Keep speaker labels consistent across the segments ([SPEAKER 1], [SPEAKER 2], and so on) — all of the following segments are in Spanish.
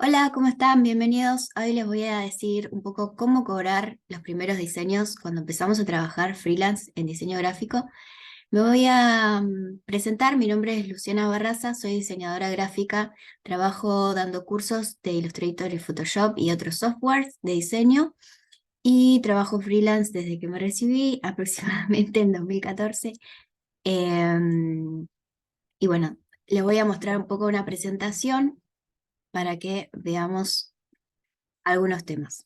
[SPEAKER 1] Hola, ¿cómo están? Bienvenidos. Hoy les voy a decir un poco cómo cobrar los primeros diseños cuando empezamos a trabajar freelance en diseño gráfico. Me voy a presentar, mi nombre es Luciana Barraza, soy diseñadora gráfica, trabajo dando cursos de Illustrator y Photoshop y otros softwares de diseño y trabajo freelance desde que me recibí aproximadamente en 2014. Em, y bueno, les voy a mostrar un poco una presentación para que veamos algunos temas.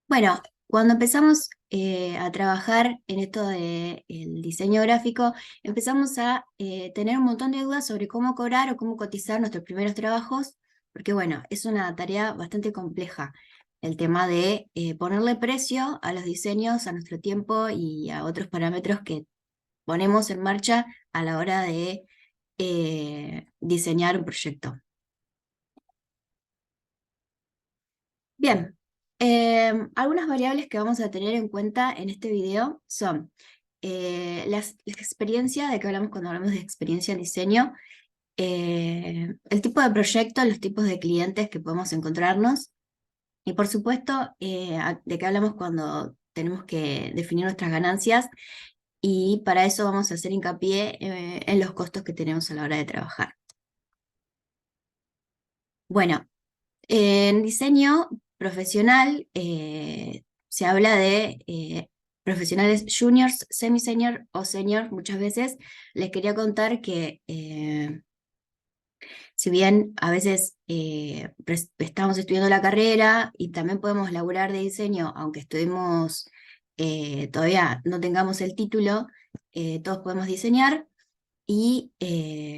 [SPEAKER 1] Bueno, cuando empezamos a trabajar en esto del diseño gráfico, empezamos a tener un montón de dudas sobre cómo cobrar o cómo cotizar nuestros primeros trabajos, porque bueno, es una tarea bastante compleja el tema de ponerle precio a los diseños, a nuestro tiempo y a otros parámetros que ponemos en marcha a la hora de diseñar un proyecto. Bien, algunas variables que vamos a tener en cuenta en este video son la experiencia, de que hablamos cuando hablamos de experiencia en diseño, el tipo de proyecto, los tipos de clientes que podemos encontrarnos y por supuesto de qué hablamos cuando tenemos que definir nuestras ganancias y para eso vamos a hacer hincapié en los costos que tenemos a la hora de trabajar. Bueno, en diseño profesional se habla de profesionales juniors, semi-senior o senior muchas veces. Les quería contar que si bien a veces estamos estudiando la carrera y también podemos laburar de diseño, aunque estuvimos, todavía no tengamos el título, todos podemos diseñar. Y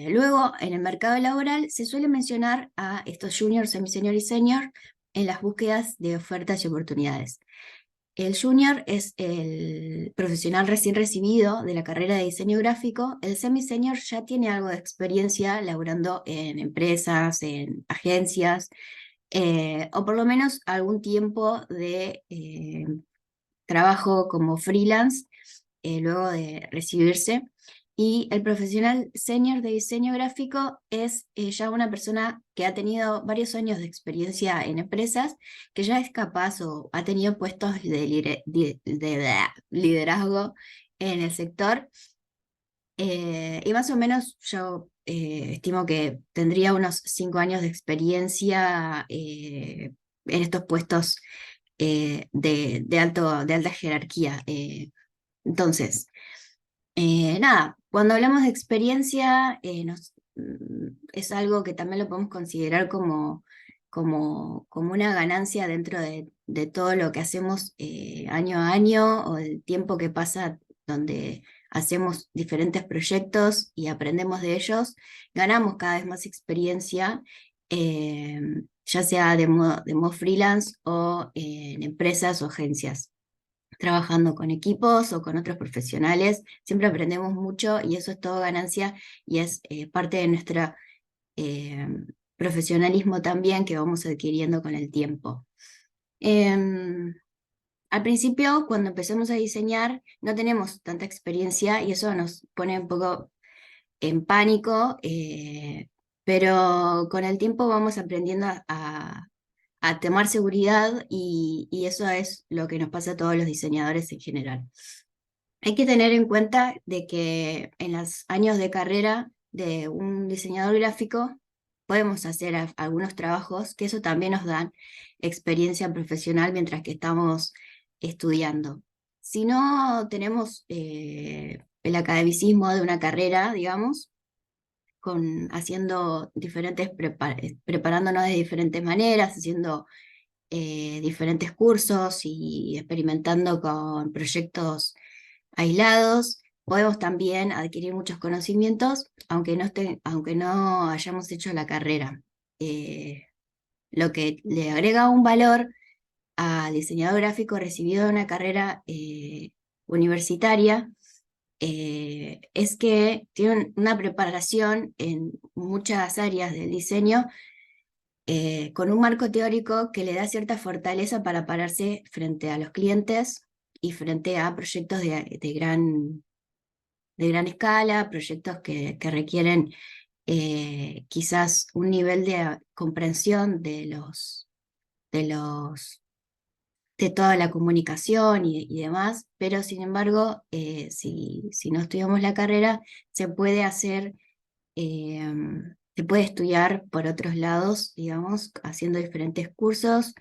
[SPEAKER 1] luego en el mercado laboral se suele mencionar a estos juniors, semi-senior y senior en las búsquedas de ofertas y oportunidades. El junior es el profesional recién recibido de la carrera de diseño gráfico. El semi-senior ya tiene algo de experiencia laborando en empresas, en agencias, o por lo menos algún tiempo de trabajo como freelance luego de recibirse. Y el profesional senior de diseño gráfico es ya una persona que ha tenido varios años de experiencia en empresas, que ya es capaz o ha tenido puestos de liderazgo en el sector. Y más o menos yo estimo que tendría unos 5 años de experiencia en estos puestos de alta jerarquía. Entonces, nada, cuando hablamos de experiencia, es algo que también lo podemos considerar como una ganancia dentro de todo lo que hacemos año a año o el tiempo que pasa donde hacemos diferentes proyectos y aprendemos de ellos, ganamos cada vez más experiencia, eh, ya sea de modo freelance o en empresas o agencias trabajando con equipos o con otros profesionales, siempre aprendemos mucho y eso es todo ganancia y es parte de nuestro eh, profesionalismo también que vamos adquiriendo con el tiempo. Em, Al principio, cuando empecemos a diseñar, no tenemos tanta experiencia y eso nos pone un poco en pánico, pero con el tiempo vamos aprendiendo a tomar seguridad y eso es lo que nos pasa a todos los diseñadores en general. Hay que tener en cuenta de que en los años de carrera de un diseñador gráfico podemos hacer algunos trabajos que eso también nos dan experiencia profesional mientras que estamos estudiando. Si no tenemos el academicismo de una carrera, digamos, haciendo preparándonos de diferentes maneras, haciendo diferentes cursos y experimentando con proyectos aislados. Podemos también adquirir muchos conocimientos, aunque no hayamos hecho la carrera. Eh, lo que le agrega un valor al diseñador gráfico recibido de una carrera universitaria es que tienen una preparación en muchas áreas del diseño con un marco teórico que le da cierta fortaleza para pararse frente a los clientes y frente a proyectos de gran escala, proyectos que requieren quizás un nivel de comprensión de los de toda la comunicación y demás, pero sin embargo, si no estudiamos la carrera, se puede hacer, eh, se puede estudiar por otros lados, digamos, haciendo diferentes cursos,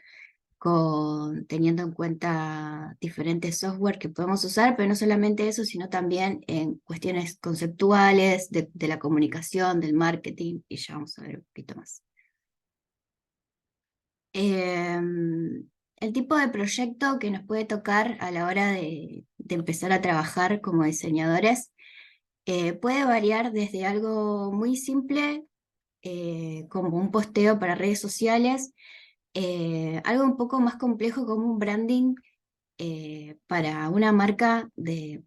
[SPEAKER 1] teniendo en cuenta diferentes software que podemos usar, pero no solamente eso, sino también en cuestiones conceptuales, de la comunicación, del marketing, y ya vamos a ver un poquito más. El tipo de proyecto que nos puede tocar a la hora de empezar a trabajar como diseñadores puede variar desde algo muy simple, como un posteo para redes sociales, algo un poco más complejo como un branding para una marca de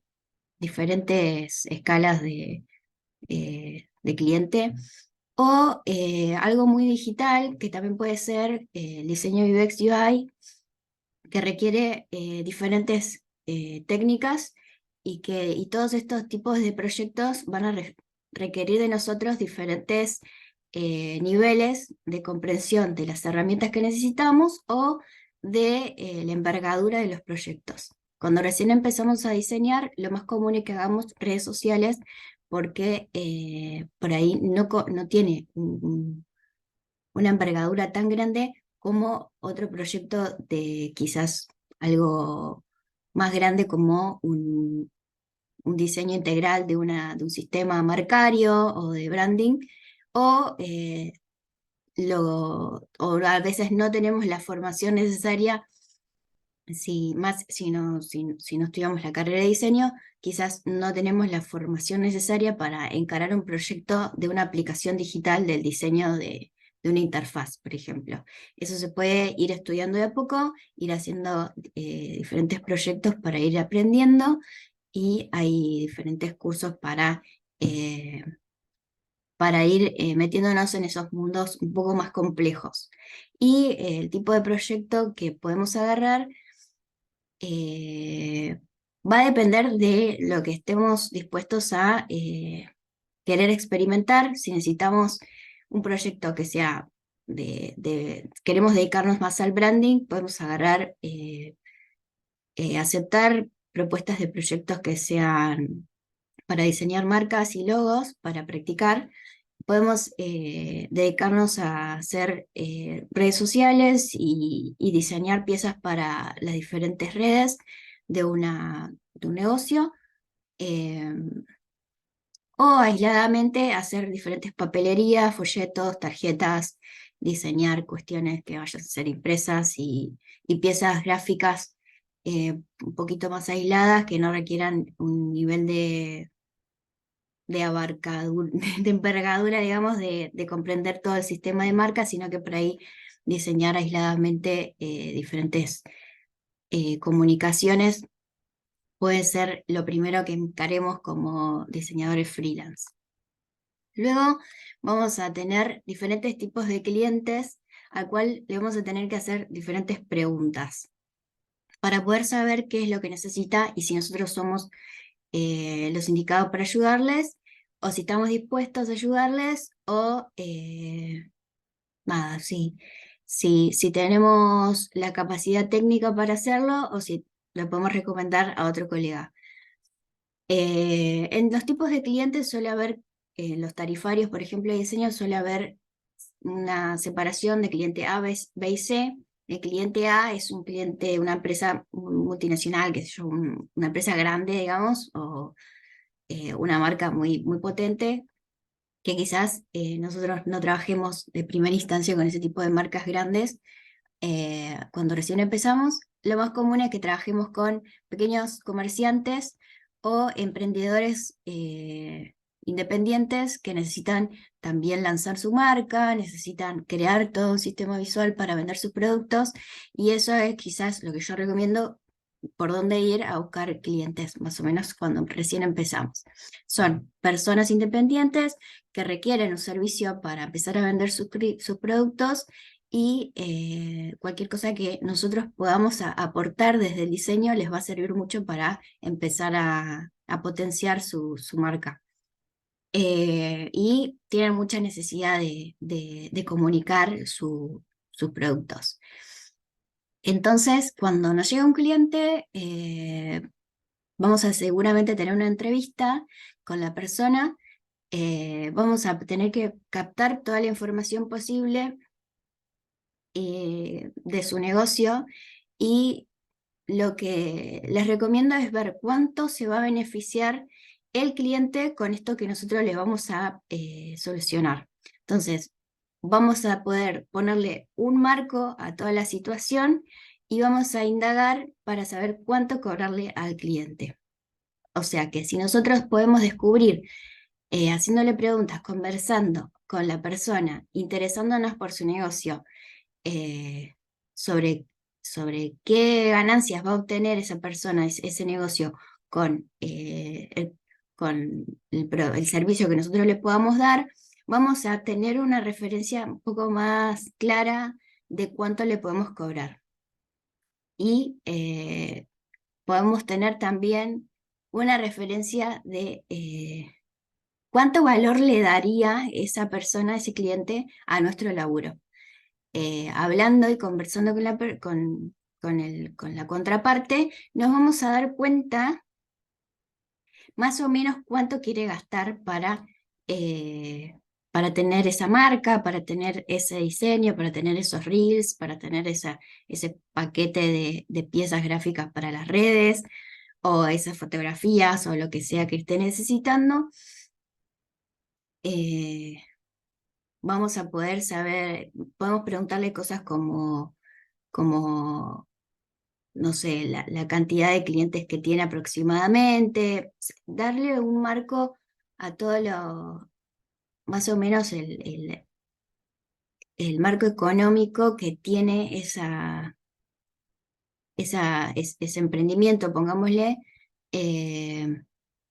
[SPEAKER 1] diferentes escalas de cliente, o algo muy digital, que también puede ser el diseño UX UI, que requiere diferentes técnicas y todos estos tipos de proyectos van a requerir de nosotros diferentes niveles de comprensión de las herramientas que necesitamos o de la envergadura de los proyectos. Cuando recién empezamos a diseñar, lo más común es que hagamos redes sociales porque por ahí no tiene una envergadura tan grande como otro proyecto de quizás algo más grande como un diseño integral de un sistema marcario o de branding, o, o a veces no tenemos la formación necesaria. Si no estudiamos la carrera de diseño, quizás no tenemos la formación necesaria para encarar un proyecto de una aplicación digital del diseño de una interfaz, por ejemplo. Eso se puede ir estudiando de a poco, ir haciendo diferentes proyectos para ir aprendiendo, y hay diferentes cursos para ir metiéndonos en esos mundos un poco más complejos. Y el tipo de proyecto que podemos agarrar eh, va a depender de lo que estemos dispuestos a querer experimentar. Si necesitamos un proyecto que sea queremos dedicarnos más al branding, podemos agarrar, aceptar propuestas de proyectos que sean para diseñar marcas y logos, para practicar. Podemos dedicarnos a hacer redes sociales y diseñar piezas para las diferentes redes de un negocio, eh, o aisladamente hacer diferentes papelerías, folletos, tarjetas, diseñar cuestiones que vayan a ser impresas y piezas gráficas un poquito más aisladas que no requieran un nivel de abarcadura, de envergadura, digamos, de comprender todo el sistema de marcas, sino que por ahí diseñar aisladamente diferentes comunicaciones puede ser lo primero que encaremos como diseñadores freelance. Luego vamos a tener diferentes tipos de clientes al cual le vamos a tener que hacer diferentes preguntas para poder saber qué es lo que necesita y si nosotros somos los indicados para ayudarles, o si estamos dispuestos a ayudarles, o nada, si tenemos la capacidad técnica para hacerlo, o si lo podemos recomendar a otro colega. En los tipos de clientes suele haber, en los tarifarios, por ejemplo, de diseño, suele haber una separación de cliente A, B y C. El cliente A es un cliente, una empresa multinacional, que es una empresa grande, digamos, o una marca muy potente, que quizás nosotros no trabajemos de primera instancia con ese tipo de marcas grandes. Cuando recién empezamos, lo más común es que trabajemos con pequeños comerciantes o emprendedores independientes que necesitan también lanzar su marca, necesitan crear todo un sistema visual para vender sus productos, y eso es quizás lo que yo recomiendo, por dónde ir a buscar clientes, más o menos cuando recién empezamos. Son personas independientes que requieren un servicio para empezar a vender sus productos, y cualquier cosa que nosotros podamos aportar desde el diseño les va a servir mucho para empezar a potenciar su marca. y tienen mucha necesidad de comunicar sus productos. Entonces, cuando nos llega un cliente, vamos a seguramente tener una entrevista con la persona. Vamos a tener que captar toda la información posible de su negocio, y lo que les recomiendo es ver cuánto se va a beneficiar el cliente con esto que nosotros le vamos a solucionar. Entonces, vamos a poder ponerle un marco a toda la situación y vamos a indagar para saber cuánto cobrarle al cliente. O sea que si nosotros podemos descubrir, haciéndole preguntas, conversando con la persona, interesándonos por su negocio, eh, sobre, sobre qué ganancias va a obtener esa persona, ese negocio, con, el servicio que nosotros le podamos dar, vamos a tener una referencia un poco más clara de cuánto le podemos cobrar. Y podemos tener también una referencia de cuánto valor le daría esa persona, ese cliente, a nuestro laburo. Hablando y conversando con la contraparte, nos vamos a dar cuenta más o menos cuánto quiere gastar para tener esa marca, para tener ese diseño, para tener esos reels, para tener ese paquete de piezas gráficas para las redes, o esas fotografías, o lo que sea que esté necesitando. Eh, Vamos a poder saber, podemos preguntarle cosas como no sé, la cantidad de clientes que tiene aproximadamente, darle un marco a todo más o menos el marco económico que tiene ese emprendimiento, pongámosle, eh,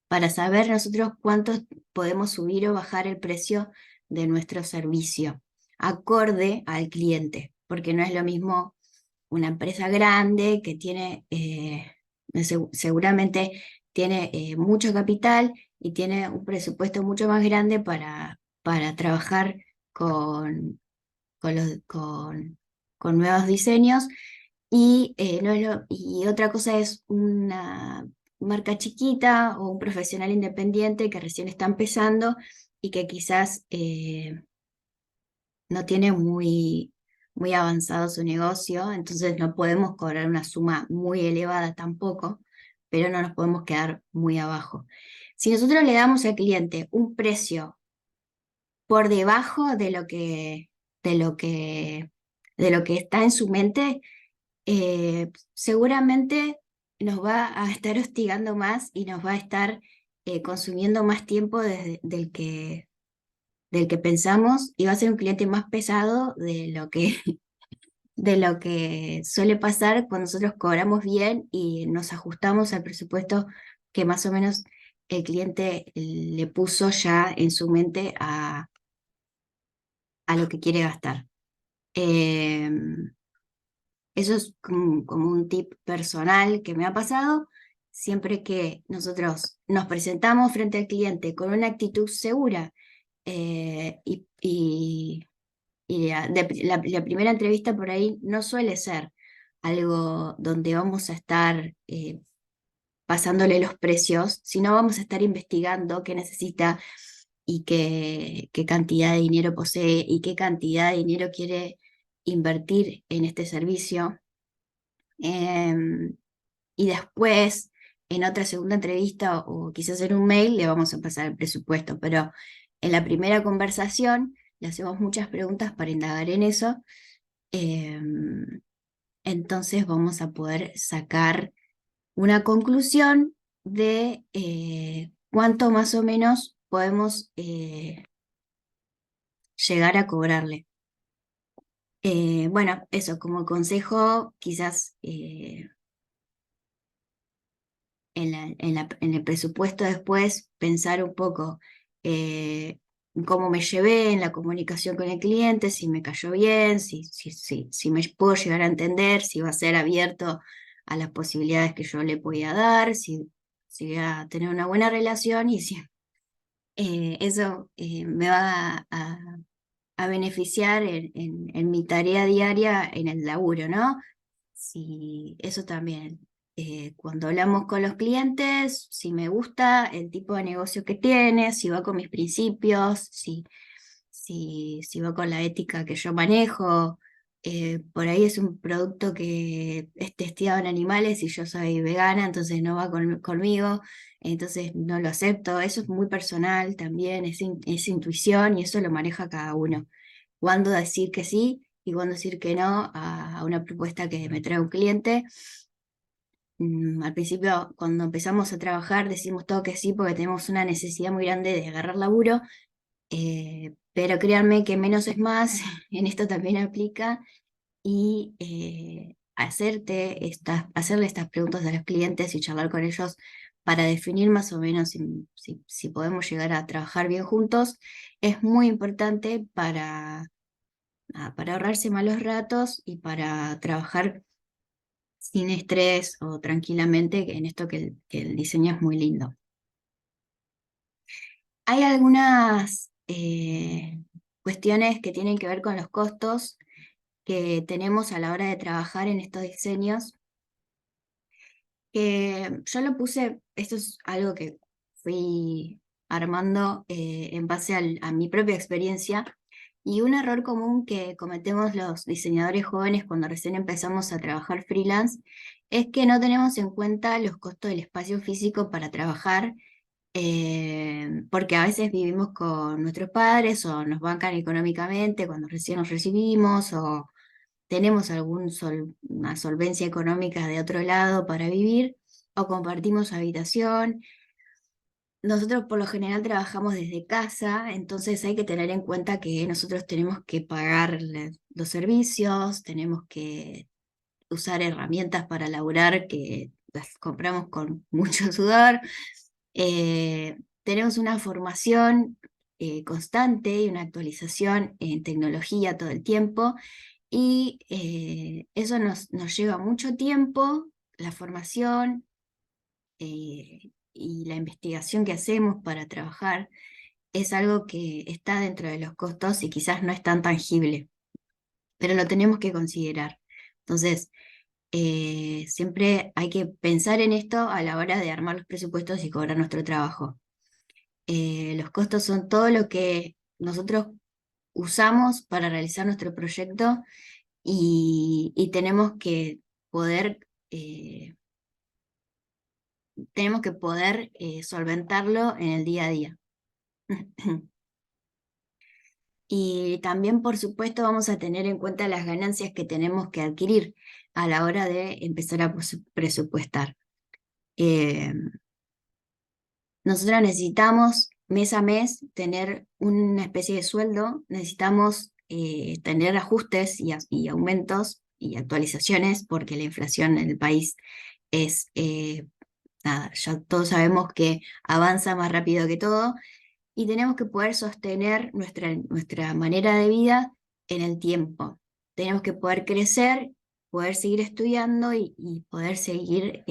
[SPEAKER 1] para saber nosotros cuántos podemos subir o bajar el precio de nuestro servicio, acorde al cliente, porque no es lo mismo una empresa grande que tiene, seguramente tiene mucho capital y tiene un presupuesto mucho más grande para trabajar con, con nuevos diseños. Y, no es y otra cosa es una marca chiquita o un profesional independiente que recién está empezando y que quizás no tiene muy avanzado su negocio, entonces no podemos cobrar una suma muy elevada tampoco, pero no nos podemos quedar muy abajo. Si nosotros le damos al cliente un precio por debajo de lo que, de lo que está en su mente, seguramente nos va a estar hostigando más y nos va a estar consumiendo más tiempo del que pensamos, y va a ser un cliente más pesado de lo que suele pasar cuando nosotros cobramos bien y nos ajustamos al presupuesto que más o menos el cliente le puso ya en su mente a lo que quiere gastar. Eso es como un tip personal que me ha pasado. Siempre que nosotros nos presentamos frente al cliente con una actitud segura, y la primera entrevista por ahí no suele ser algo donde vamos a estar pasándole los precios, sino vamos a estar investigando qué necesita y qué cantidad de dinero posee y qué cantidad de dinero quiere invertir en este servicio. Em, y después, en otra segunda entrevista o quizás en un mail, le vamos a pasar el presupuesto, pero en la primera conversación le hacemos muchas preguntas para indagar en eso. em, entonces vamos a poder sacar una conclusión de cuánto más o menos podemos llegar a cobrarle. Bueno, eso como consejo, quizás en el presupuesto después pensar un poco eh, cómo me llevé en la comunicación con el cliente, si me cayó bien, si me puedo llegar a entender, si va a ser abierto a las posibilidades que yo le podía dar, si voy a tener una buena relación, y si Eso me va a beneficiar en mi tarea diaria en el laburo, ¿no? Sí, eso también. Cuando hablamos con los clientes, si me gusta el tipo de negocio que tiene, si va con mis principios, si va con la ética que yo manejo. Por ahí es un producto que es testeado en animales y yo soy vegana, entonces no va conmigo, entonces no lo acepto. Eso es muy personal también, es intuición y eso lo maneja cada uno. Cuándo decir que sí y cuándo decir que no a una propuesta que me trae un cliente. Al principio, cuando empezamos a trabajar, decimos todo que sí porque tenemos una necesidad muy grande de agarrar laburo, pero créanme que menos es más, en esto también aplica, y hacerle estas preguntas a los clientes y charlar con ellos para definir más o menos si podemos llegar a trabajar bien juntos, es muy importante para ahorrarse malos ratos y para trabajar sin estrés o tranquilamente en esto que el diseño es muy lindo. Hay algunas cuestiones que tienen que ver con los costos que tenemos a la hora de trabajar en estos diseños, que yo lo puse, esto es algo que fui armando en base a mi propia experiencia, y un error común que cometemos los diseñadores jóvenes cuando recién empezamos a trabajar freelance es que no tenemos en cuenta los costos del espacio físico para trabajar, porque a veces vivimos con nuestros padres o nos bancan económicamente cuando recién nos recibimos o tenemos una solvencia económica de otro lado para vivir o compartimos habitación. Nosotros por lo general trabajamos desde casa, entonces hay que tener en cuenta que nosotros tenemos que pagar los servicios, tenemos que usar herramientas para laburar que las compramos con mucho sudor. Tenemos una formación constante y una actualización en tecnología todo el tiempo y eso nos lleva mucho tiempo, la formación y la investigación que hacemos para trabajar es algo que está dentro de los costos y quizás no es tan tangible, pero lo tenemos que considerar. Entonces, siempre hay que pensar en esto a la hora de armar los presupuestos y cobrar nuestro trabajo. Los costos son todo lo que nosotros usamos para realizar nuestro proyecto y poder, eh, tenemos que poder solventarlo en el día a día. Y también, por supuesto, vamos a tener en cuenta las ganancias que tenemos que adquirir a la hora de empezar a presupuestar. Eh, Nosotros necesitamos mes a mes tener una especie de sueldo, necesitamos tener ajustes y aumentos y actualizaciones porque la inflación en el país es, nada, ya todos sabemos que avanza más rápido que todo y tenemos que poder sostener nuestra manera de vida en el tiempo. Tenemos que poder crecer, poder seguir estudiando y poder seguir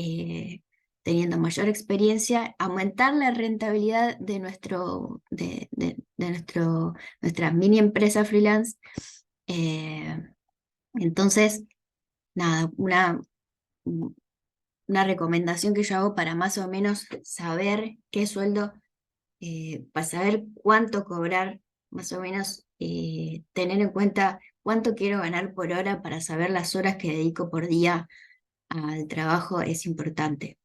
[SPEAKER 1] teniendo mayor experiencia, aumentar la rentabilidad de nuestra mini empresa freelance. Eh, entonces, nada, una recomendación que yo hago para más o menos saber qué sueldo para saber cuánto cobrar, más o menos tener en cuenta cuánto quiero ganar por hora para saber las horas que dedico por día al trabajo es importante.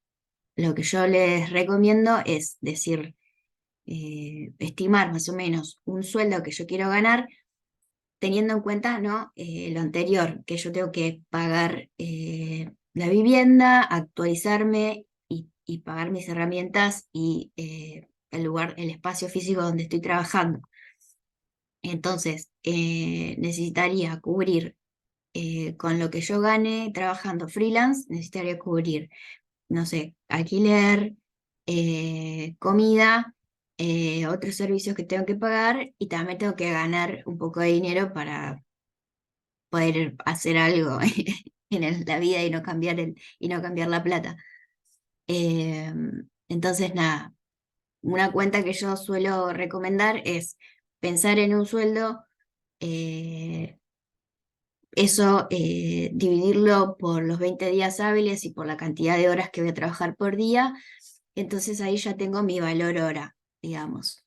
[SPEAKER 1] Lo que yo les recomiendo es decir, estimar más o menos un sueldo que yo quiero ganar, teniendo en cuenta, ¿no? Lo anterior, que yo tengo que pagar la vivienda, actualizarme y pagar mis herramientas y el espacio físico donde estoy trabajando. Entonces, necesitaría cubrir con lo que yo gane trabajando freelance, necesitaría cubrir, no sé, alquiler, comida, otros servicios que tengo que pagar y también tengo que ganar un poco de dinero para poder hacer algo en la vida y no cambiar la plata. Eh, entonces, nada, una cuenta que yo suelo recomendar es pensar en un sueldo, eso dividirlo por los 20 días hábiles y por la cantidad de horas que voy a trabajar por día, entonces ahí ya tengo mi valor hora, digamos.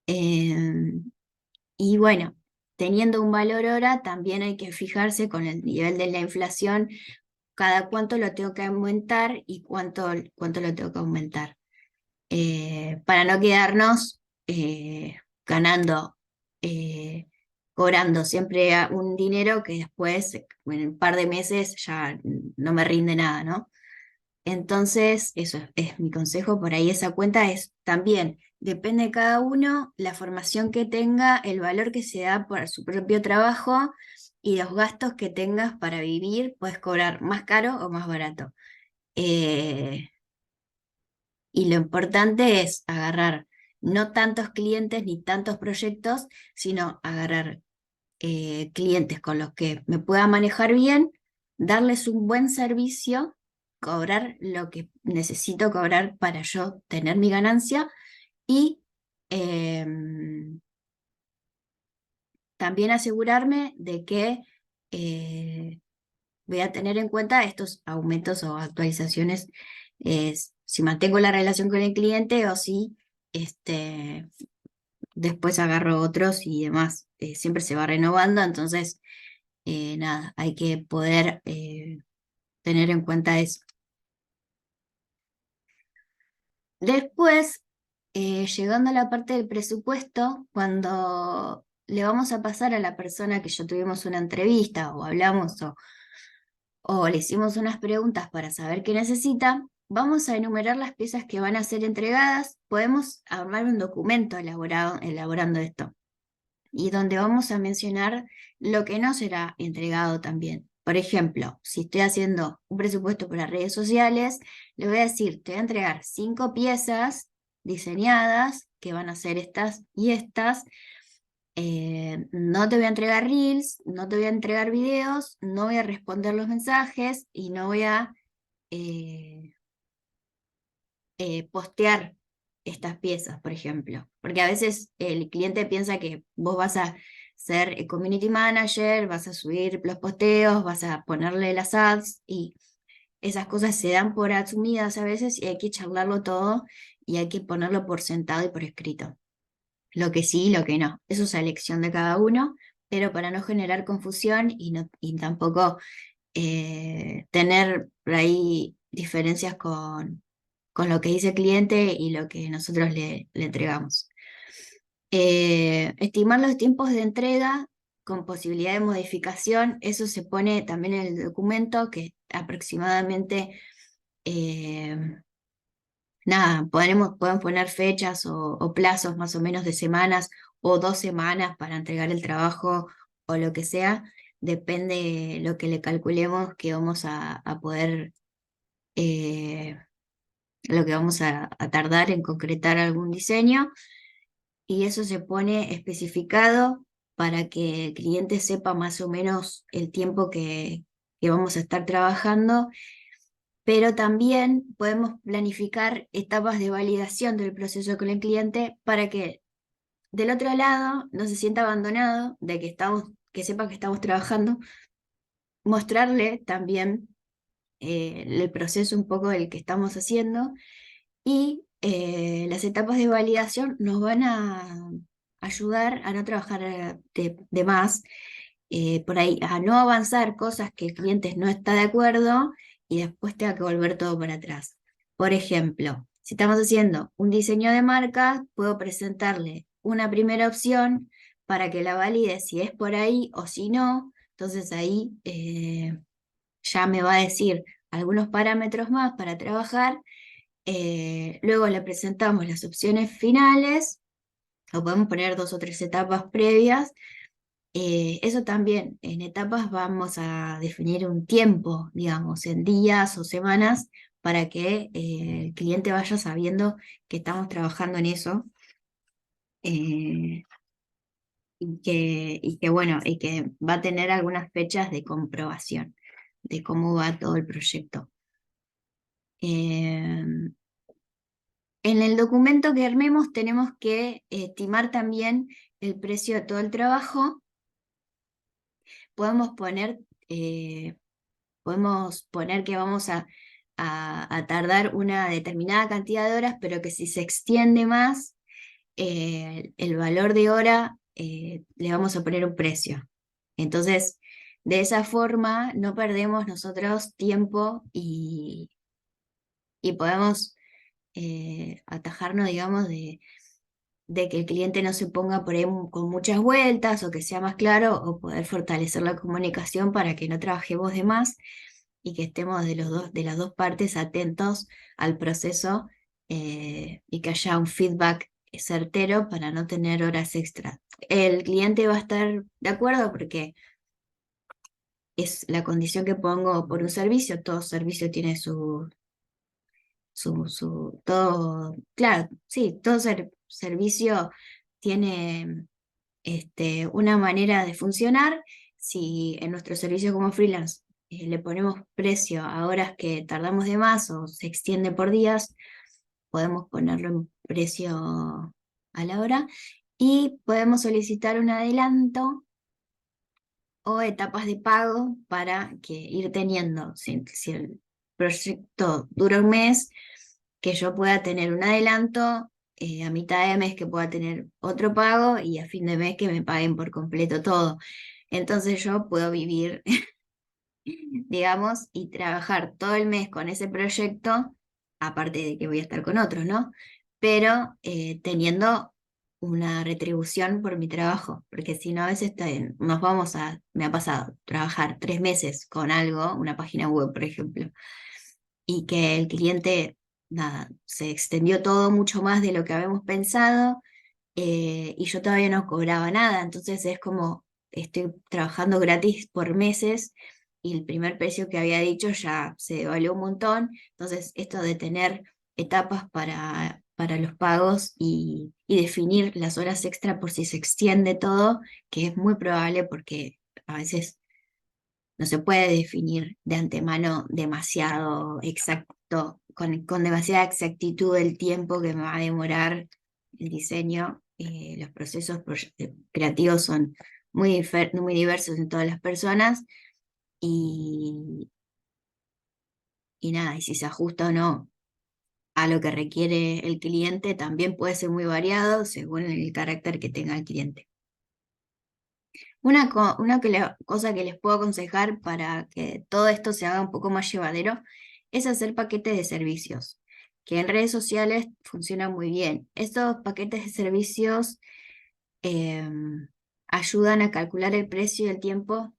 [SPEAKER 1] Y bueno, teniendo un valor hora, también hay que fijarse con el nivel de la inflación, cada cuánto lo tengo que aumentar y cuánto lo tengo que aumentar. Para no quedarnos ganando, eh, cobrando siempre un dinero que después, en un par de meses, ya no me rinde nada, ¿no? Entonces, eso es mi consejo por ahí. Esa cuenta es también, depende de cada uno, la formación que tenga, el valor que se da por su propio trabajo y los gastos que tengas para vivir, puedes cobrar más caro o más barato. Eh, y lo importante es agarrar no tantos clientes ni tantos proyectos, sino agarrar clientes con los que me pueda manejar bien, darles un buen servicio, cobrar lo que necesito cobrar para yo tener mi ganancia y también asegurarme de que eh, voy a tener en cuenta estos aumentos o actualizaciones, si mantengo la relación con el cliente o si este, después agarro otros y demás. Siempre se va renovando, entonces nada, hay que poder tener en cuenta eso. Después, llegando a la parte del presupuesto, cuando le vamos a pasar a la persona que ya tuvimos una entrevista o hablamos o le hicimos unas preguntas para saber qué necesita, vamos a enumerar las piezas que van a ser entregadas. Podemos armar un documento elaborando esto y donde vamos a mencionar lo que no será entregado también. Por ejemplo, si estoy haciendo un presupuesto para redes sociales, le voy a decir, te voy a entregar 5 piezas diseñadas que van a ser estas y estas. No te voy a entregar reels, no te voy a entregar videos, no voy a responder los mensajes y no voy a eh, postear estas piezas, por ejemplo. Porque a veces el cliente piensa que vos vas a ser community manager, vas a subir los posteos, vas a ponerle las ads y esas cosas se dan por asumidas a veces y hay que charlarlo todo y hay que ponerlo por sentado y por escrito. Lo que sí y lo que no. Eso es a elección de cada uno, pero para no generar confusión y tampoco tener por ahí diferencias con lo que dice el cliente y lo que nosotros le entregamos. Estimar los tiempos de entrega con posibilidad de modificación, eso se pone también en el documento, que aproximadamente, eh, nada, podemos poner fechas o plazos más o menos de semanas o 2 semanas para entregar el trabajo o lo que sea, depende de lo que le calculemos que vamos a poder, eh, lo que vamos a tardar en concretar algún diseño, y eso se pone especificado para que el cliente sepa más o menos el tiempo que vamos a estar trabajando, pero también podemos planificar etapas de validación del proceso con el cliente para que del otro lado no se sienta abandonado, de que sepa que estamos trabajando, mostrarle también el proceso un poco del que estamos haciendo. Y las etapas de validación nos van a ayudar a no trabajar de más, por ahí, a no avanzar cosas que el cliente no está de acuerdo y después tenga que volver todo para atrás. Por ejemplo, si estamos haciendo un diseño de marca, puedo presentarle una primera opción para que la valide si es por ahí o si no. Entonces ahí ya me va a decir algunos parámetros más para trabajar. Luego le presentamos las opciones finales, o podemos poner 2 o 3 etapas previas. Eso también, en etapas vamos a definir un tiempo, digamos, en días o semanas, para que el cliente vaya sabiendo que estamos trabajando en eso, eh, bueno, y que va a tener algunas fechas de comprobación de cómo va todo el proyecto. Eh, En el documento que armemos tenemos que estimar también el precio de todo el trabajo. Podemos poner, eh, podemos poner que vamos a tardar una determinada cantidad de horas, pero que si se extiende más, el valor de hora le vamos a poner un precio. Entonces, de esa forma no perdemos nosotros tiempo y podemos atajarnos, digamos, de que el cliente no se ponga por ahí con muchas vueltas o que sea más claro o poder fortalecer la comunicación para que no trabajemos de más y que estemos de las dos partes atentos al proceso y que haya un feedback certero para no tener horas extra. El cliente va a estar de acuerdo porque es la condición que pongo por un servicio, todo servicio tiene todo, claro, sí, todo servicio tiene una manera de funcionar. Si en nuestro servicio como freelance le ponemos precio a horas que tardamos de más o se extiende por días, podemos ponerlo en precio a la hora y podemos solicitar un adelanto o etapas de pago para que ir teniendo, si el proyecto dura un mes, que yo pueda tener un adelanto, a mitad de mes que pueda tener otro pago y a fin de mes que me paguen por completo todo. Entonces yo puedo vivir, digamos, y trabajar todo el mes con ese proyecto, aparte de que voy a estar con otros, ¿no? Pero teniendo una retribución por mi trabajo, porque si no, a veces nos vamos me ha pasado, trabajar 3 meses con algo, una página web, por ejemplo, y que el cliente, nada, se extendió todo mucho más de lo que habíamos pensado, y yo todavía no cobraba nada, entonces es como estoy trabajando gratis por meses y el primer precio que había dicho ya se devaluó un montón, entonces esto de tener etapas para los pagos y definir las horas extra por si se extiende todo, que es muy probable porque a veces no se puede definir de antemano demasiado exacto, con demasiada exactitud el tiempo que me va a demorar el diseño. Los procesos creativos son muy diversos en todas las personas y, y nada, y si se ajusta o no a lo que requiere el cliente también puede ser muy variado según el carácter que tenga el cliente. Una cosa que les puedo aconsejar para que todo esto se haga un poco más llevadero es hacer paquetes de servicios, que en redes sociales funcionan muy bien. Estos paquetes de servicios ayudan a calcular el precio y el tiempo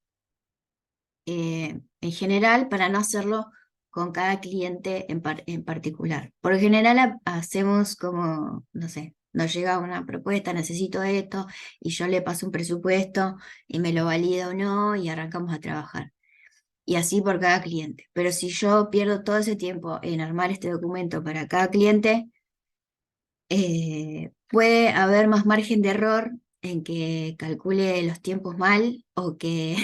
[SPEAKER 1] en general para no hacerlo con cada cliente en particular. Por lo general hacemos como, no sé, nos llega una propuesta, necesito esto, y yo le paso un presupuesto y me lo valida o no, y arrancamos a trabajar. Y así por cada cliente. Pero si yo pierdo todo ese tiempo en armar este documento para cada cliente, puede haber más margen de error en que calcule los tiempos mal o que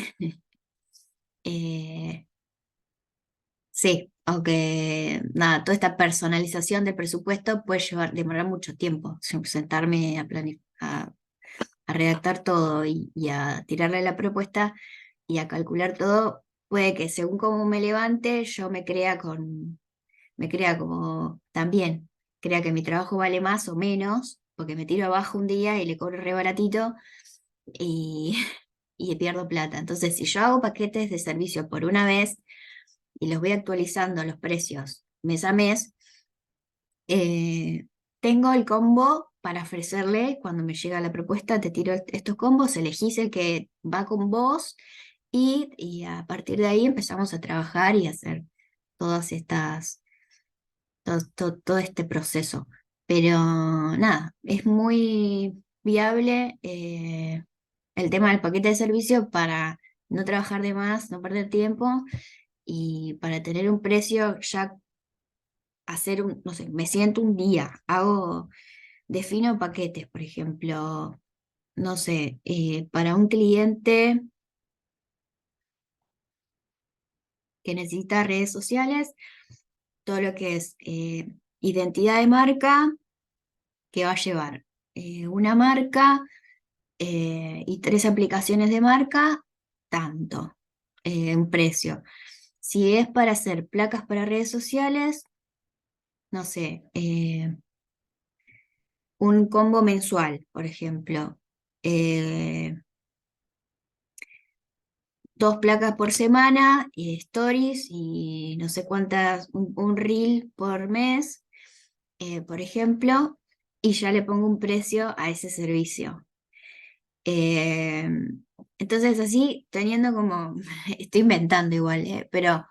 [SPEAKER 1] eh, sí, aunque nada, toda esta personalización del presupuesto puede demorar mucho tiempo. Sentarme a redactar todo y a tirarle la propuesta y a calcular todo, puede que según cómo me levante, yo me crea como también, crea que mi trabajo vale más o menos, porque me tiro abajo un día y le cobro re baratito y, y pierdo plata. Entonces, si yo hago paquetes de servicio por una vez, y los voy actualizando los precios mes a mes, eh, tengo el combo para ofrecerle cuando me llega la propuesta, te tiro estos combos, elegís el que va con vos y a partir de ahí empezamos a trabajar y a hacer todas estas, todo este proceso. Pero nada, es muy viable el tema del paquete de servicio para no trabajar de más, no perder tiempo y para tener un precio ya hacer no sé, me siento un día, defino paquetes, por ejemplo, no sé, para un cliente que necesita redes sociales, todo lo que es identidad de marca que va a llevar una marca y 3 aplicaciones de marca, tanto en precio. Si es para hacer placas para redes sociales, no sé, un combo mensual, por ejemplo. eh, 2 placas por semana, y stories y no sé cuántas, un reel por mes, por ejemplo, y ya le pongo un precio a ese servicio. Eh, entonces así, teniendo como, estoy inventando igual, pero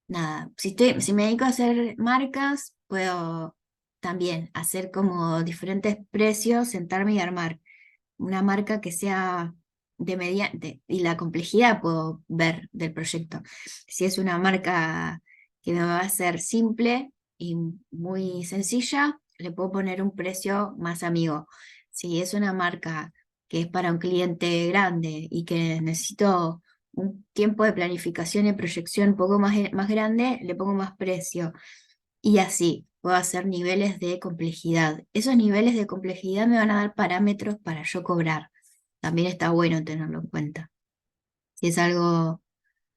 [SPEAKER 1] nada, si me dedico a hacer marcas, puedo también hacer como diferentes precios, sentarme y armar una marca que sea y la complejidad puedo ver del proyecto. Si es una marca que me va a ser simple y muy sencilla, le puedo poner un precio más amigo. Si es una marca que es para un cliente grande y que necesito un tiempo de planificación y proyección un poco más grande, le pongo más precio. Y así puedo hacer niveles de complejidad. Esos niveles de complejidad me van a dar parámetros para yo cobrar. También está bueno tenerlo en cuenta. Si es algo,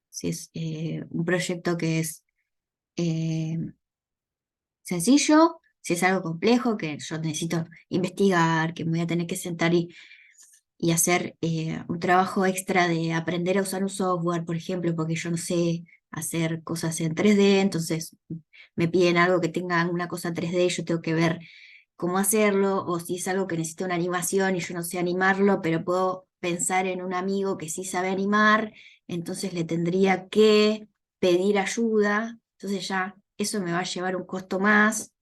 [SPEAKER 1] si es un proyecto que es eh, sencillo, si es algo complejo, que yo necesito investigar, que me voy a tener que sentar y hacer un trabajo extra de aprender a usar un software, por ejemplo, porque yo no sé hacer cosas en 3D, entonces me piden algo que tenga una cosa 3D y yo tengo que ver cómo hacerlo, o si es algo que necesita una animación y yo no sé animarlo, pero puedo pensar en un amigo que sí sabe animar, entonces le tendría que pedir ayuda, entonces ya eso me va a llevar un costo más.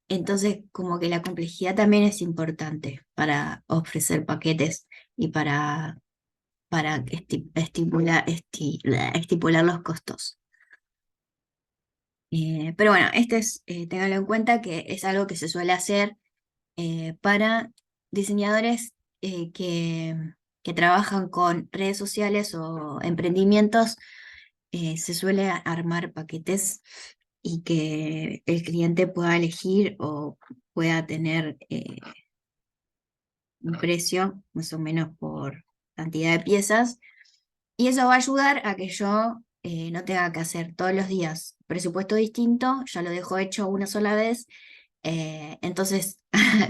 [SPEAKER 1] Entonces, como que la complejidad también es importante para ofrecer paquetes y para estipular los costos. Pero bueno, ténganlo en cuenta que es algo que se suele hacer para diseñadores que trabajan con redes sociales o emprendimientos. Se suele armar paquetes y que el cliente pueda elegir o pueda tener un precio más o menos por cantidad de piezas. Y eso va a ayudar a que yo no tenga que hacer todos los días presupuesto distinto, ya lo dejo hecho una sola vez. Entonces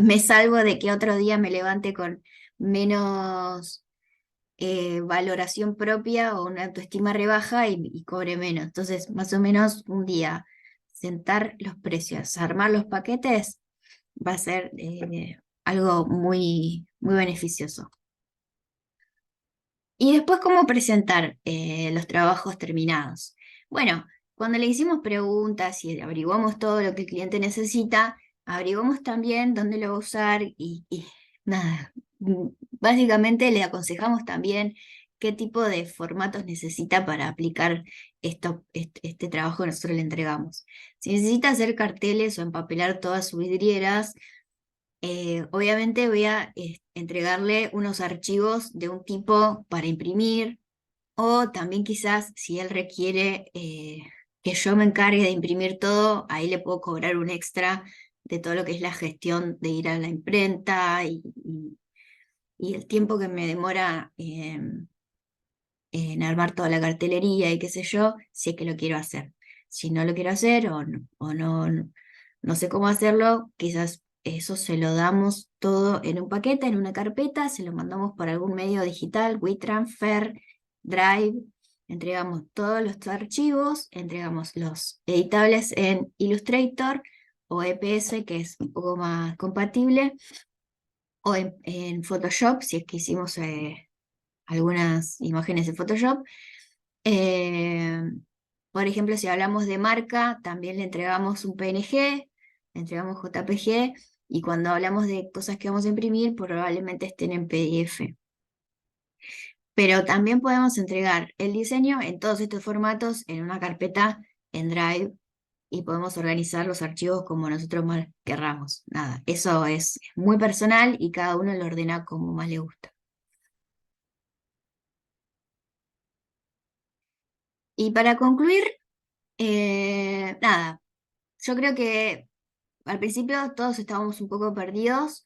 [SPEAKER 1] me salvo de que otro día me levante con menos valoración propia o una autoestima rebaja y cobre menos. Entonces, más o menos un día sentar los precios, armar los paquetes, va a ser algo muy beneficioso. Y después, ¿cómo presentar los trabajos terminados? Bueno, cuando le hicimos preguntas y averiguamos todo lo que el cliente necesita, averiguamos también dónde lo va a usar y nada, básicamente le aconsejamos también qué tipo de formatos necesita para aplicar este trabajo que nosotros le entregamos. Si necesita hacer carteles o empapelar todas sus vidrieras, obviamente voy a entregarle unos archivos de un tipo para imprimir, o también quizás si él requiere que yo me encargue de imprimir todo, ahí le puedo cobrar un extra de todo lo que es la gestión de ir a la imprenta y el tiempo que me demora en armar toda la cartelería y qué sé yo, si es que lo quiero hacer. Si no lo quiero hacer no sé cómo hacerlo, quizás eso se lo damos todo en un paquete, en una carpeta, se lo mandamos por algún medio digital, WeTransfer, Drive, entregamos todos los archivos, entregamos los editables en Illustrator o EPS, que es un poco más compatible, o en Photoshop, si es que hicimos algunas imágenes de Photoshop. Eh, por ejemplo, si hablamos de marca, también le entregamos un PNG, le entregamos JPG, y cuando hablamos de cosas que vamos a imprimir, probablemente estén en PDF. Pero también podemos entregar el diseño en todos estos formatos en una carpeta en Drive y podemos organizar los archivos como nosotros más querramos. Nada, eso es muy personal y cada uno lo ordena como más le gusta. Y para concluir, nada. yo creo que al principio todos estábamos un poco perdidos,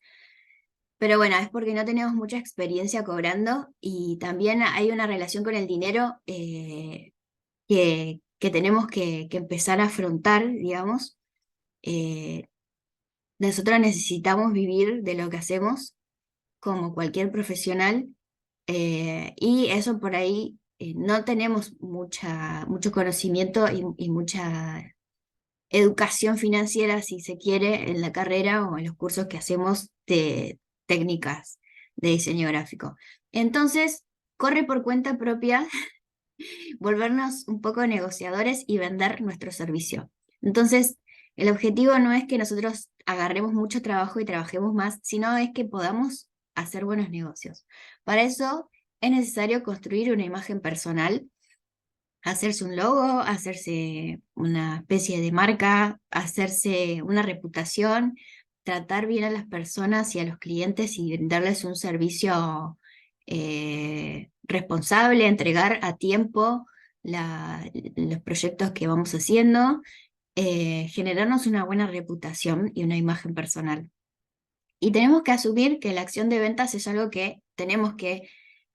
[SPEAKER 1] pero bueno, es porque no tenemos mucha experiencia cobrando y también hay una relación con el dinero que tenemos que empezar a afrontar, digamos. Eh, Nosotros necesitamos vivir de lo que hacemos como cualquier profesional, y eso por ahí no tenemos mucho conocimiento y mucha educación financiera, si se quiere, en la carrera o en los cursos que hacemos de técnicas de diseño gráfico. Entonces, corre por cuenta propia volvernos un poco negociadores y vender nuestro servicio. Entonces, el objetivo no es que nosotros agarremos mucho trabajo y trabajemos más, sino es que podamos hacer buenos negocios. Para eso es necesario construir una imagen personal, hacerse un logo, hacerse una especie de marca, hacerse una reputación, tratar bien a las personas y a los clientes y darles un servicio responsable, entregar a tiempo los proyectos que vamos haciendo, generarnos una buena reputación y una imagen personal. Y tenemos que asumir que la acción de ventas es algo que tenemos que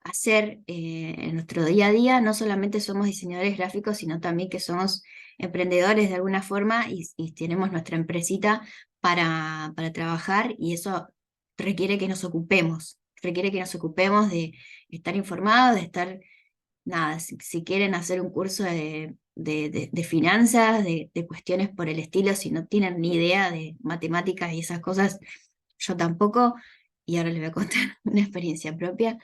[SPEAKER 1] hacer en nuestro día a día. No solamente somos diseñadores gráficos, sino también que somos emprendedores de alguna forma y tenemos nuestra empresita para trabajar, y eso requiere que nos ocupemos de estar informados, de estar, nada, si quieren hacer un curso de finanzas, de cuestiones por el estilo, si no tienen ni idea de matemáticas y esas cosas, yo tampoco, y ahora les voy a contar una experiencia propia.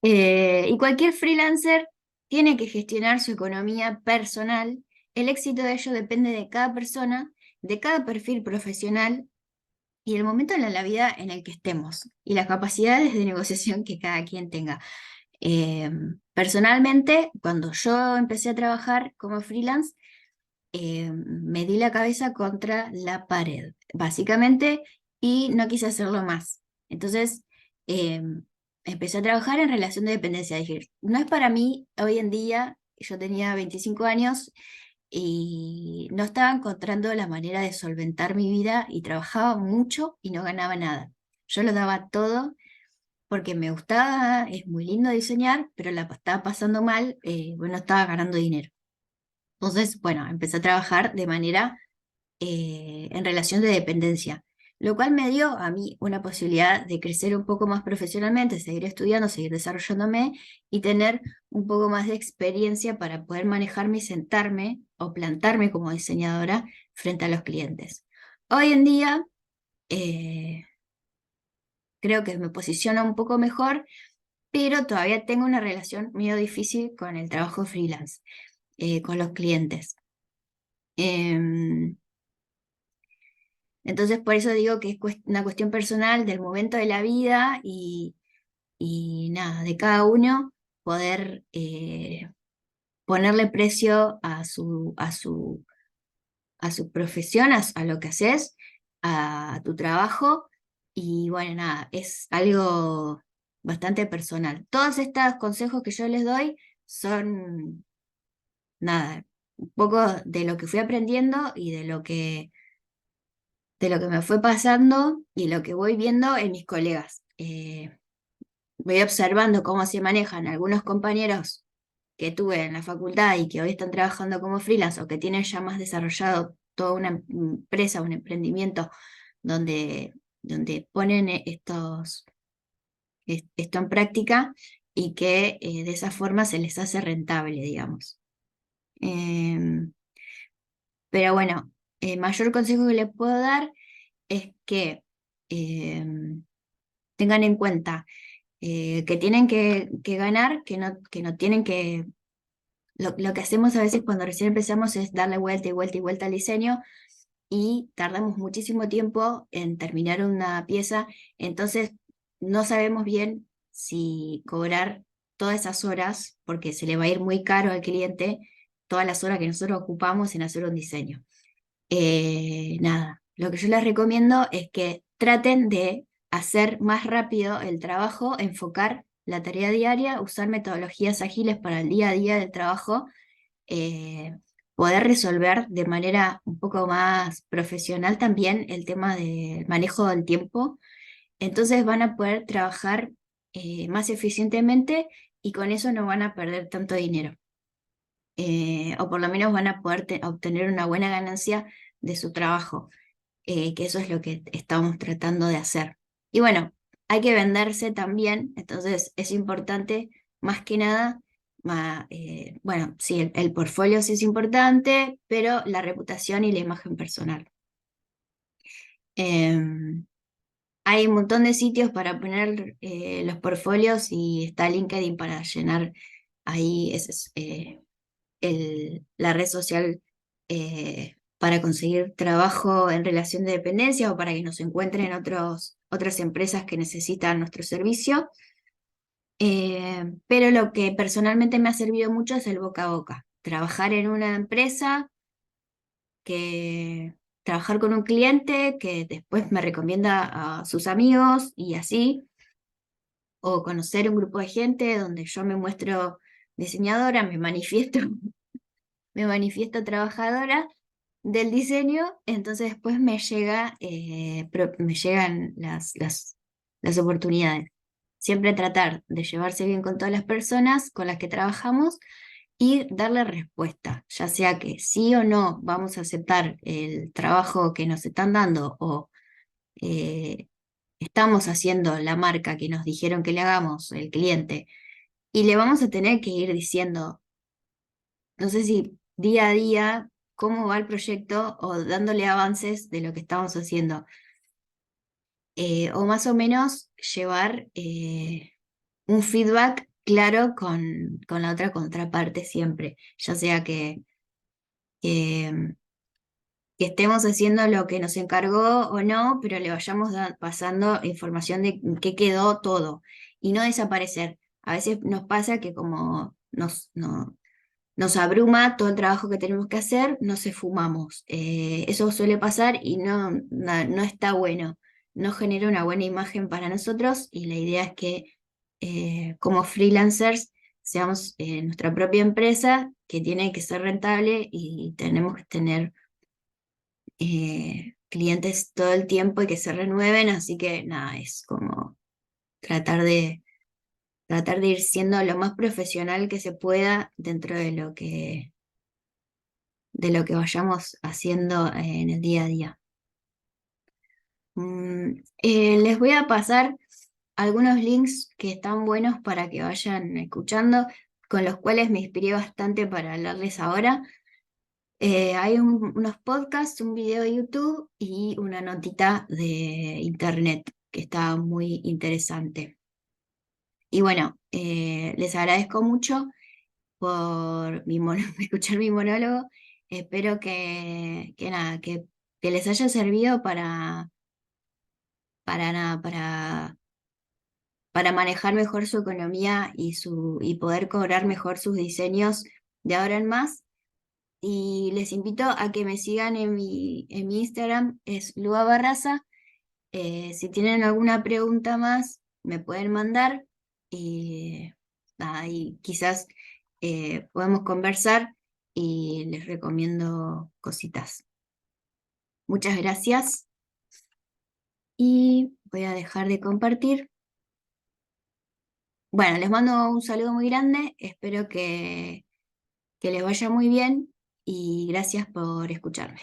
[SPEAKER 1] Y cualquier freelancer tiene que gestionar su economía personal. El éxito de ello depende de cada persona, de cada perfil profesional y el momento en la vida en el que estemos y las capacidades de negociación que cada quien tenga. Personalmente, cuando yo empecé a trabajar como freelance, me di la cabeza contra la pared, básicamente, y no quise hacerlo más. Entonces, eh, empecé a trabajar en relación de dependencia. Dije, no es para mí hoy en día, yo tenía 25 años y no estaba encontrando la manera de solventar mi vida y trabajaba mucho y no ganaba nada. Yo lo daba todo porque me gustaba, es muy lindo diseñar, pero la estaba pasando mal, bueno, estaba ganando dinero. Entonces, bueno, empecé a trabajar de manera en relación de dependencia, lo cual me dio a mí una posibilidad de crecer un poco más profesionalmente, seguir estudiando, seguir desarrollándome y tener un poco más de experiencia para poder manejarme y sentarme o plantarme como diseñadora frente a los clientes. Hoy en día eh, creo que me posiciono un poco mejor, pero todavía tengo una relación medio difícil con el trabajo freelance, con los clientes. Em, Entonces, por eso digo que es una cuestión personal del momento de la vida y nada, de cada uno poder ponerle precio a su profesión, a lo que haces, a tu trabajo. Y bueno, nada, es algo bastante personal. Todos estos consejos que yo les doy son, nada, un poco de lo que fui aprendiendo y de lo que me fue pasando y lo que voy viendo en mis colegas. Voy observando cómo se manejan algunos compañeros que tuve en la facultad y que hoy están trabajando como freelance o que tienen ya más desarrollado toda una empresa, un emprendimiento donde ponen esto en práctica y que de esa forma se les hace rentable, digamos. Em, pero bueno, el mayor consejo que les puedo dar es que tengan en cuenta que tienen que ganar, que no tienen que... Lo que hacemos a veces cuando recién empezamos es darle vuelta y vuelta y vuelta al diseño y tardamos muchísimo tiempo en terminar una pieza, entonces no sabemos bien si cobrar todas esas horas, porque se le va a ir muy caro al cliente todas las horas que nosotros ocupamos en hacer un diseño. Nada, lo que yo les recomiendo es que traten de hacer más rápido el trabajo, enfocar la tarea diaria, usar metodologías ágiles para el día a día del trabajo, eh, poder resolver de manera un poco más profesional también el tema del manejo del tiempo. Entonces van a poder trabajar más eficientemente y con eso no van a perder tanto dinero. O por lo menos van a poder obtener una buena ganancia de su trabajo, que eso es lo que estamos tratando de hacer. Y bueno, hay que venderse también, entonces es importante más que nada, bueno, sí, el portfolio sí es importante, pero la reputación y la imagen personal. Em, Hay un montón de sitios para poner los portfolios y está LinkedIn para llenar ahí la red social para conseguir trabajo en relación de dependencia o para que nos encuentren otras empresas que necesitan nuestro servicio. Pero lo que personalmente me ha servido mucho es el boca a boca. Trabajar en una empresa que trabajar con un cliente que después me recomienda a sus amigos y así, o conocer un grupo de gente donde yo me muestro diseñadora, me manifiesto trabajadora del diseño, entonces después me llegan las oportunidades. Siempre tratar de llevarse bien con todas las personas con las que trabajamos y darle respuesta, ya sea que sí o no vamos a aceptar el trabajo que nos están dando o eh, estamos haciendo la marca que nos dijeron que le hagamos, el cliente, y le vamos a tener que ir diciendo, no sé si día a día, cómo va el proyecto o dándole avances de lo que estamos haciendo. O más o menos llevar un feedback claro con la otra contraparte siempre, ya sea que, que estemos haciendo lo que nos encargó o no, pero le vayamos pasando información de qué quedó todo y no desaparecer. A veces nos pasa que como nos abruma todo el trabajo que tenemos que hacer, nos esfumamos. Eso suele pasar y no está bueno. No genera una buena imagen para nosotros y la idea es que como freelancers seamos nuestra propia empresa que tiene que ser rentable y tenemos que tener clientes todo el tiempo y que se renueven, así que nada, es como tratar tratar de ir siendo lo más profesional que se pueda dentro de lo que vayamos haciendo en el día a día. Les voy a pasar algunos links que están buenos para que vayan escuchando, con los cuales me inspiré bastante para hablarles ahora. Hay unos podcasts, un video de YouTube y una notita de internet que está muy interesante. Y bueno, les agradezco mucho por escuchar mi monólogo. Espero que nada, que les haya servido para nada, para manejar mejor su economía y poder cobrar mejor sus diseños de ahora en más. Y les invito a que me sigan en mi Instagram, es Lua Barraza. Si tienen alguna pregunta más, me pueden mandar y, nada, y quizás podemos conversar y les recomiendo cositas. Muchas gracias y voy a dejar de compartir. Bueno, les mando un saludo muy grande, espero que les vaya muy bien y gracias por escucharme.